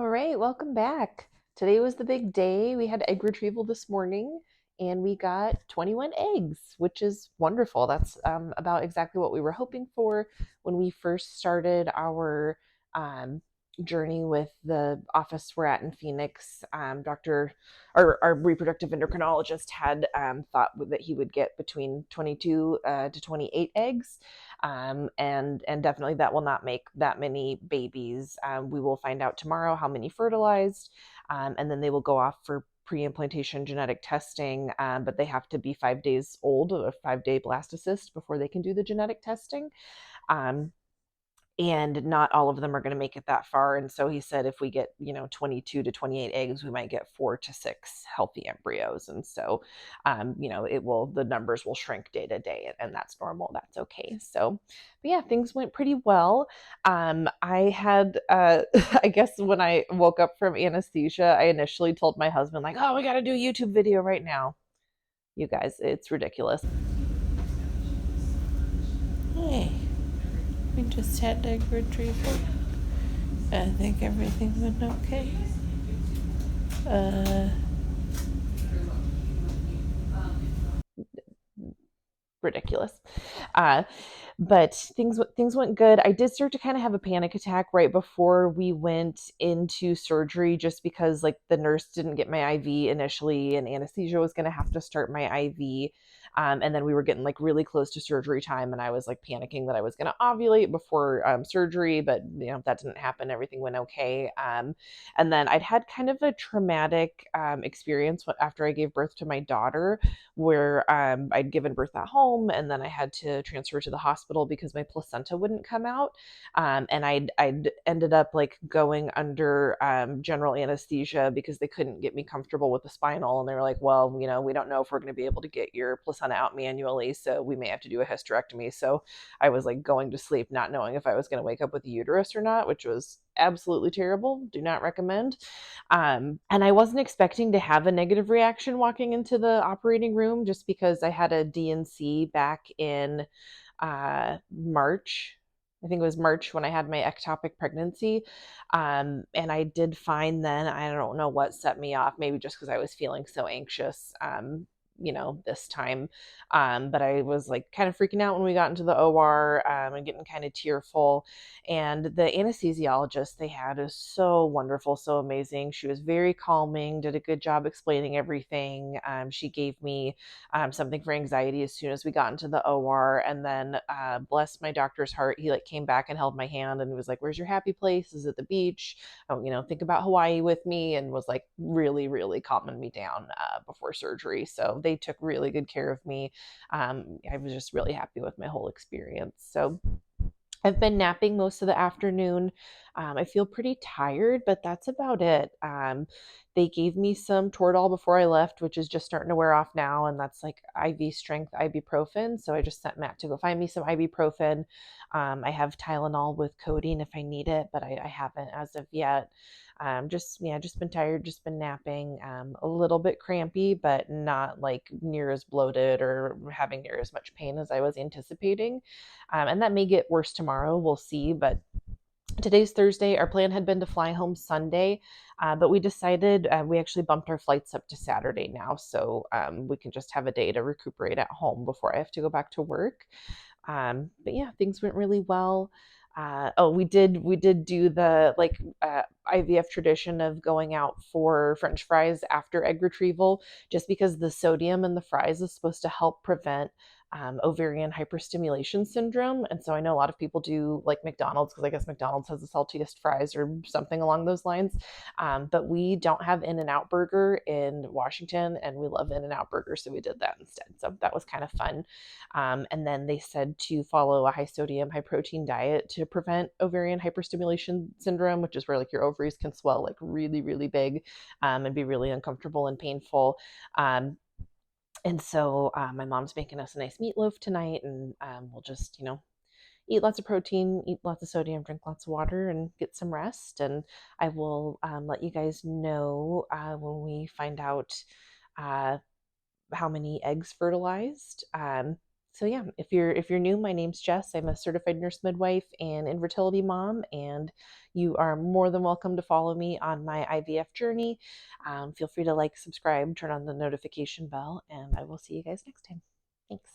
All right, welcome back. Today was the big day. We had egg retrieval this morning and we got 21 eggs, which is wonderful. That's about exactly what we were hoping for when we first started our um, journey with the office we're at in Phoenix. Our reproductive endocrinologist had thought that he would get between 22 to 28 eggs. And definitely that will not make that many babies. We will find out tomorrow how many fertilized, and then they will go off for pre-implantation genetic testing, but they have to be 5 days old, a 5-day blastocyst, before they can do the genetic testing. Um, and not all of them are going to make it that far. And so he said if we get 22 to 28 eggs, we might get 4 to 6 healthy embryos. And so the numbers will shrink day to day, and that's normal. That's okay. So but yeah, things went pretty well. I had I guess when I woke up from anesthesia, I initially told my husband, like, oh, we got to do a YouTube video right now. You guys, it's ridiculous. Hey, we just had egg retrieval. I think everything went okay. Uh, Ridiculous. Uh, but things went good. I did start to kind of have a panic attack right before we went into surgery, just because like the nurse didn't get my IV initially, and anesthesia was going to have to start my IV. And then we were getting like really close to surgery time, and I was like panicking that I was going to ovulate before surgery, but that didn't happen. Everything went okay. And then I'd had kind of a traumatic experience after I gave birth to my daughter, where I'd given birth at home and then I had to transfer to the hospital because my placenta wouldn't come out. And I'd ended up like going under general anesthesia because they couldn't get me comfortable with the spinal. And they were like, well, we don't know if we're going to be able to get your placenta out manually. So we may have to do a hysterectomy. So I was like going to sleep, not knowing if I was going to wake up with a uterus or not, which was absolutely terrible. Do not recommend. And I wasn't expecting to have a negative reaction walking into the operating room, just because I had a D&C back in March. I think it was March when I had my ectopic pregnancy. And I did fine then. I don't know what set me off, maybe just because I was feeling so anxious. This time. But I was like kind of freaking out when we got into the OR, and getting kind of tearful. And the anesthesiologist they had is so wonderful, so amazing. She was very calming, did a good job explaining everything. She gave me something for anxiety as soon as we got into the OR. And then, bless my doctor's heart, he like came back and held my hand and was like, "Where's your happy place? Is it the beach? Oh, think about Hawaii with me," and was like really, really calming me down before surgery. So they took really good care of me. I was just really happy with my whole experience. So I've been napping most of the afternoon. I feel pretty tired, but that's about it. They gave me some Toradol before I left, which is just starting to wear off now, and that's like IV strength ibuprofen. So I just sent Matt to go find me some ibuprofen. I have Tylenol with codeine if I need it, but I haven't as of yet. Just been tired, just been napping. A little bit crampy, but not like near as bloated or having near as much pain as I was anticipating. And that may get worse tomorrow. We'll see. But today's Thursday. Our plan had been to fly home Sunday, but we decided we actually bumped our flights up to Saturday now, so we can just have a day to recuperate at home before I have to go back to work. But yeah, things went really well. We did do the IVF tradition of going out for French fries after egg retrieval, just because the sodium in the fries is supposed to help prevent ovarian hyperstimulation syndrome. And so I know a lot of people do like McDonald's, because I guess McDonald's has the saltiest fries or something along those lines. But we don't have In-N-Out Burger in Washington, and we love In-N-Out Burger, so we did that instead. So that was kind of fun. And then they said to follow a high sodium, high protein diet to prevent ovarian hyperstimulation syndrome, which is where like your ovaries can swell like really, really big, and be really uncomfortable and painful. And so my mom's making us a nice meatloaf tonight, and we'll just, eat lots of protein, eat lots of sodium, drink lots of water, and get some rest. And I will let you guys know when we find out uh, how many eggs fertilized. So yeah, if you're new, my name's Jess. I'm a certified nurse midwife and infertility mom, and you are more than welcome to follow me on my IVF journey. Feel free to like, subscribe, turn on the notification bell, and I will see you guys next time. Thanks.